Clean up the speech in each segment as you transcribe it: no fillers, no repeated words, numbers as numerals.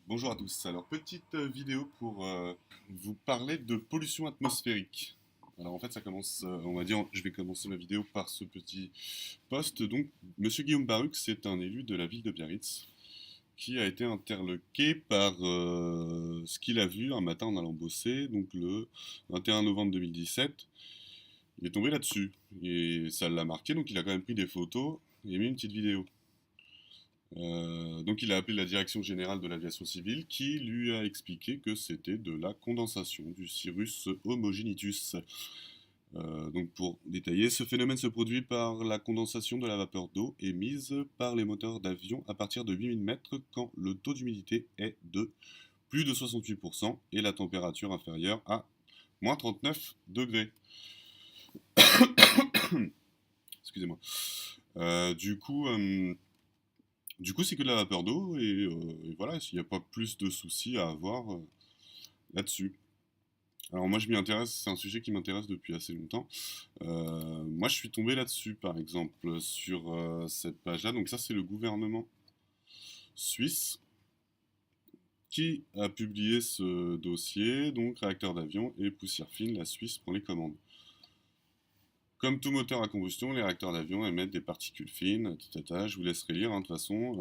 Bonjour à tous. Alors, petite vidéo pour vous parler de pollution atmosphérique. Alors, en fait, ça commence, on va dire, je vais commencer ma vidéo par ce petit post. Donc, Monsieur Guillaume Baruch, c'est un élu de la ville de Biarritz qui a été interloqué par ce qu'il a vu un matin en allant bosser, donc le 21 novembre 2017. Il est tombé là-dessus et ça l'a marqué, donc il a quand même pris des photos et mis une petite vidéo. Donc il a appelé la direction générale de l'aviation civile qui lui a expliqué que c'était de la condensation du cirrus homogenitus. Donc pour détailler, ce phénomène se produit par la condensation de la vapeur d'eau émise par les moteurs d'avion à partir de 8000 mètres quand le taux d'humidité est de plus de 68% et la température inférieure à moins 39 degrés. Excusez-moi. Euh, du coup, euh, Du coup, c'est que de la vapeur d'eau et voilà, il n'y a pas plus de soucis à avoir là-dessus. Alors moi, je m'y intéresse, c'est un sujet qui m'intéresse depuis assez longtemps. Moi, je suis tombé là-dessus, par exemple, sur cette page-là. Donc ça, c'est le gouvernement suisse qui a publié ce dossier. Donc réacteur d'avion et poussière fine, la Suisse prend les commandes. Comme tout moteur à combustion, les réacteurs d'avion émettent des particules fines. Tata, je vous laisserai lire, hein, de toute façon.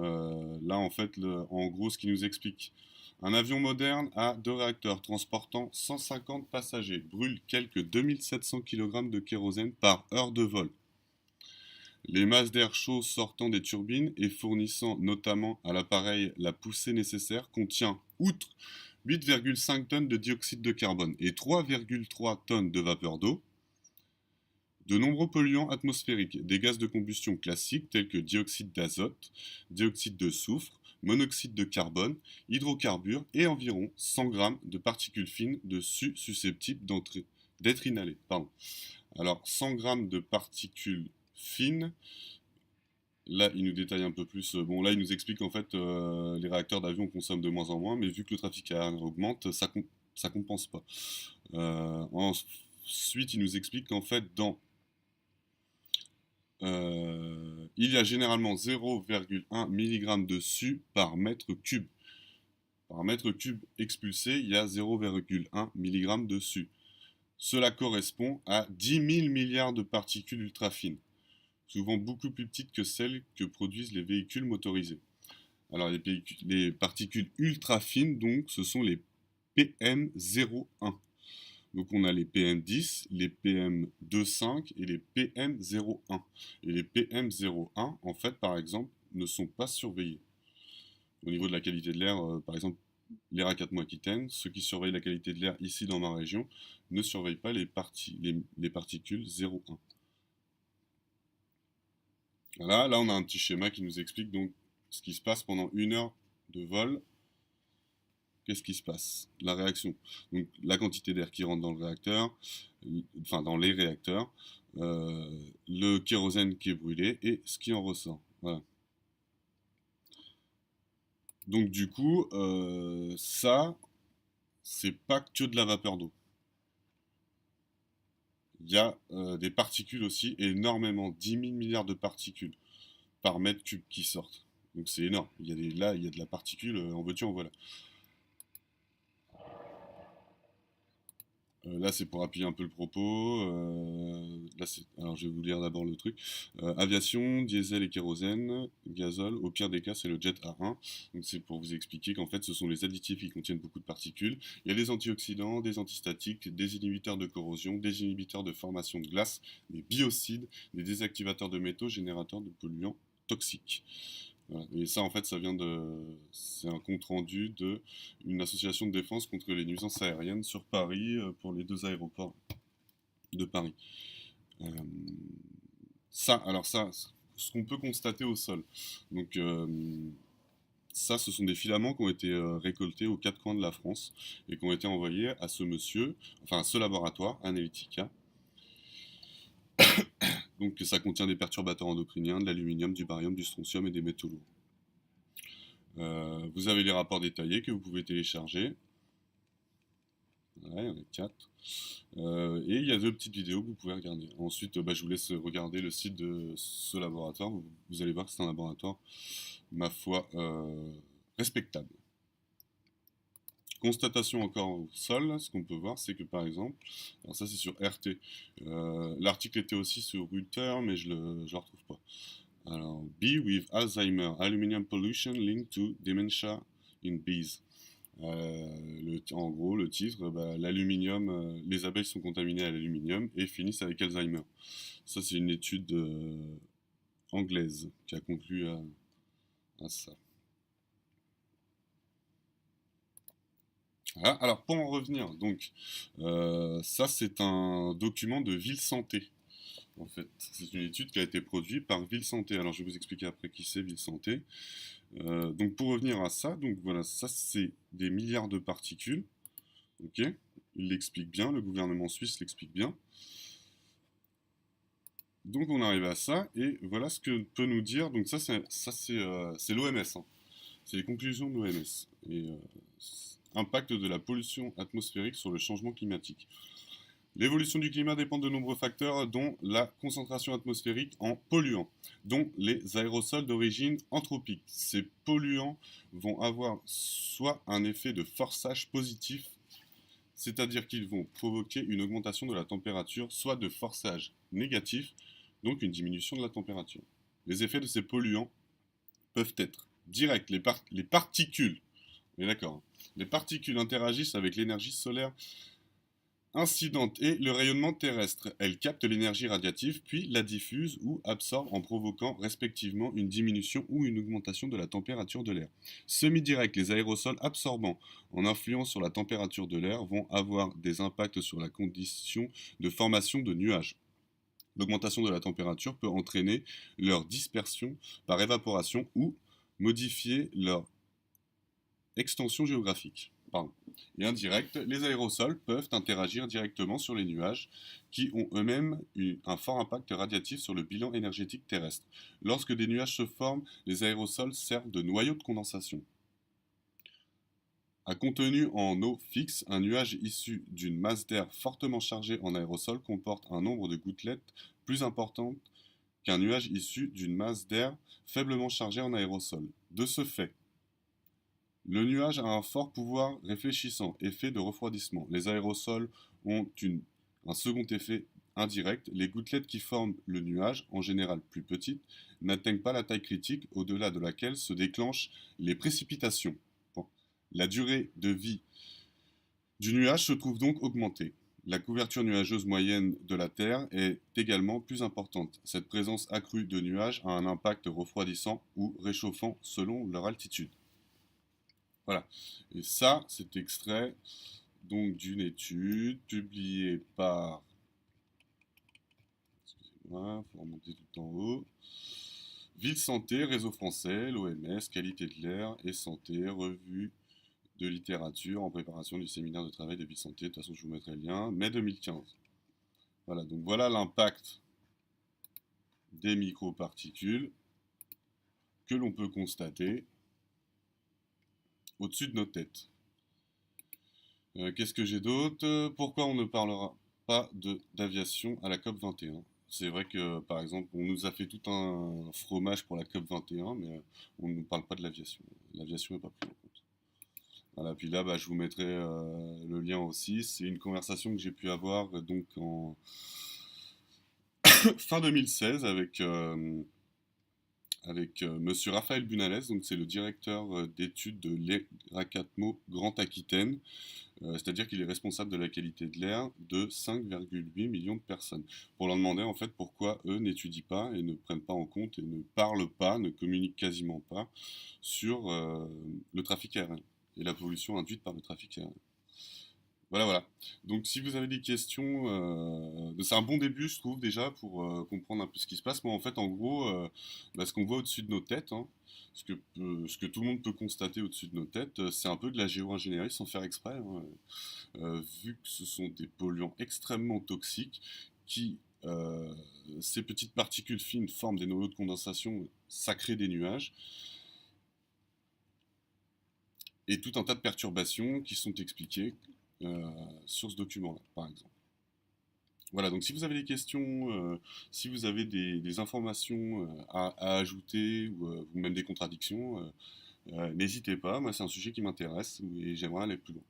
Là, en fait, en gros, ce qui nous explique. Un avion moderne a deux réacteurs transportant 150 passagers, brûle quelques 2700 kg de kérosène par heure de vol. Les masses d'air chaud sortant des turbines et fournissant notamment à l'appareil la poussée nécessaire contient, outre 8,5 tonnes de dioxyde de carbone et 3,3 tonnes de vapeur d'eau, de nombreux polluants atmosphériques, des gaz de combustion classiques tels que dioxyde d'azote, dioxyde de soufre, monoxyde de carbone, hydrocarbures et environ 100 grammes de particules fines dessus susceptibles d'être inhalées. Pardon. Alors 100 grammes de particules fines, là il nous détaille un peu plus. Bon là il nous explique qu'en fait les réacteurs d'avion consomment de moins en moins, mais vu que le trafic aérien augmente, ça compense pas. Ensuite il nous explique qu'en fait dans il y a généralement 0,1 mg de SU par mètre cube. Par mètre cube expulsé, il y a 0,1 mg de SU. Cela correspond à 10 000 milliards de particules ultra fines, souvent beaucoup plus petites que celles que produisent les véhicules motorisés. Alors les particules ultra fines, donc, ce sont les PM01. Donc on a les PM10, les PM25 et les PM01. Et les PM01, en fait, par exemple, ne sont pas surveillés. Au niveau de la qualité de l'air, par exemple, l'ERA 4 Aquitaine, ceux qui surveillent la qualité de l'air ici dans ma région, ne surveillent pas les particules 0,1. Voilà, là on a un petit schéma qui nous explique donc ce qui se passe pendant une heure de vol. Qu'est-ce qui se passe? La réaction. Donc la quantité d'air qui rentre dans le réacteur, enfin dans les réacteurs, le kérosène qui est brûlé et ce qui en ressort. Voilà. Donc du coup, ça, c'est pas que de la vapeur d'eau. Il y a des particules aussi, énormément, 10 000 milliards de particules par mètre cube qui sortent. Donc c'est énorme. Là, il y a de la particule, en veux-tu, en voilà. Là, c'est pour appuyer un peu le propos. Alors, je vais vous lire d'abord le truc. Aviation, diesel et kérosène, gazole. Au pire des cas, c'est le jet A1. Donc, c'est pour vous expliquer qu'en fait, ce sont les additifs qui contiennent beaucoup de particules. Il y a des antioxydants, des antistatiques, des inhibiteurs de corrosion, des inhibiteurs de formation de glace, des biocides, des désactivateurs de métaux, générateurs de polluants toxiques. Voilà. Et ça, en fait, c'est un compte rendu de une association de défense contre les nuisances aériennes sur Paris pour les deux aéroports de Paris. Euh, ça, ce qu'on peut constater au sol. Donc ça, ce sont des filaments qui ont été récoltés aux quatre coins de la France et qui ont été envoyés à ce monsieur, enfin à ce laboratoire, Analytica. Donc ça contient des perturbateurs endocriniens, de l'aluminium, du barium, du strontium et des métaux lourds. Vous avez les rapports détaillés que vous pouvez télécharger. Ouais, il y en a 4. Et il y a deux petites vidéos que vous pouvez regarder. Ensuite, je vous laisse regarder le site de ce laboratoire. Vous allez voir que c'est un laboratoire, ma foi, respectable. Constatation encore au sol, là, ce qu'on peut voir, c'est que par exemple, alors ça c'est sur RT, l'article était aussi sur Reuters, mais je le retrouve pas. Alors, Bee with Alzheimer, Aluminium Pollution Linked to Dementia in Bees. En gros, le titre, bah, l'aluminium, les abeilles sont contaminées à l'aluminium et finissent avec Alzheimer. Ça, c'est une étude anglaise qui a conclu à ça. Voilà. Alors, pour en revenir, donc, ça, c'est un document de Ville Santé. En fait, c'est une étude qui a été produite par Ville Santé. Alors, je vais vous expliquer après qui c'est Ville Santé. Donc, pour revenir à ça, donc voilà, ça, c'est des milliards de particules. Ok, il l'explique bien, le gouvernement suisse l'explique bien. Donc on arrive à ça, et voilà ce que peut nous dire. Donc ça c'est l'OMS, hein. C'est les conclusions de l'OMS. Et impact de la pollution atmosphérique sur le changement climatique. L'évolution du climat dépend de nombreux facteurs, dont la concentration atmosphérique en polluants, dont les aérosols d'origine anthropique. Ces polluants vont avoir soit un effet de forçage positif, c'est-à-dire qu'ils vont provoquer une augmentation de la température, soit de forçage négatif, donc une diminution de la température. Les effets de ces polluants peuvent être directs. Les particules, on est d'accord, hein. Les particules interagissent avec l'énergie solaire incidente et le rayonnement terrestre. Elles captent l'énergie radiative, puis la diffusent ou absorbent en provoquant respectivement une diminution ou une augmentation de la température de l'air. Semi-direct, les aérosols absorbants en influence sur la température de l'air vont avoir des impacts sur la condition de formation de nuages. L'augmentation de la température peut entraîner leur dispersion par évaporation ou modifier leur extension géographique. Pardon. Et indirect, les aérosols peuvent interagir directement sur les nuages qui ont eux-mêmes eu un fort impact radiatif sur le bilan énergétique terrestre. Lorsque des nuages se forment, les aérosols servent de noyau de condensation. À contenu en eau fixe, un nuage issu d'une masse d'air fortement chargée en aérosol comporte un nombre de gouttelettes plus important qu'un nuage issu d'une masse d'air faiblement chargée en aérosol. De ce fait, le nuage a un fort pouvoir réfléchissant, effet de refroidissement. Les aérosols ont un second effet indirect. Les gouttelettes qui forment le nuage, en général plus petites, n'atteignent pas la taille critique au-delà de laquelle se déclenchent les précipitations. Bon. La durée de vie du nuage se trouve donc augmentée. La couverture nuageuse moyenne de la Terre est également plus importante. Cette présence accrue de nuages a un impact refroidissant ou réchauffant selon leur altitude. Voilà. Et ça, c'est extrait donc d'une étude publiée par. Excusez-moi, il faut remonter tout en haut. Ville Santé, Réseau français, l'OMS, Qualité de l'air et santé, revue de littérature en préparation du séminaire de travail de Ville Santé. De toute façon, je vous mettrai le lien. Mai 2015. Voilà, donc voilà l'impact des microparticules que l'on peut constater au-dessus de nos têtes. Qu'est-ce que j'ai d'autre? Pourquoi on ne parlera pas d'aviation à la COP 21? C'est vrai que, par exemple, on nous a fait tout un fromage pour la COP 21, mais on ne nous parle pas de l'aviation. L'aviation n'est pas prise en compte. Voilà, puis là, bah, je vous mettrai le lien aussi. C'est une conversation que j'ai pu avoir donc en fin 2016 avec Monsieur Raphaël Bunalès, donc c'est le directeur d'études de l'ERACATMO Grand Aquitaine, c'est-à-dire qu'il est responsable de la qualité de l'air de 5,8 millions de personnes. Pour leur demander en fait pourquoi eux n'étudient pas et ne prennent pas en compte et ne parlent pas, ne communiquent quasiment pas sur le trafic aérien et la pollution induite par le trafic aérien. Voilà, voilà. Donc si vous avez des questions, c'est un bon début, je trouve, déjà, pour comprendre un peu ce qui se passe. Moi, en fait, en gros, bah, ce qu'on voit au-dessus de nos têtes, hein, ce que tout le monde peut constater au-dessus de nos têtes, c'est un peu de la géo-ingénierie sans faire exprès, hein, vu que ce sont des polluants extrêmement toxiques qui, ces petites particules fines forment des noyaux de condensation, ça crée des nuages, et tout un tas de perturbations qui sont expliquées sur ce document-là, par exemple. Voilà, donc si vous avez des questions, si vous avez des informations à ajouter ou même des contradictions, N'hésitez pas, moi c'est un sujet qui m'intéresse et j'aimerais aller plus loin.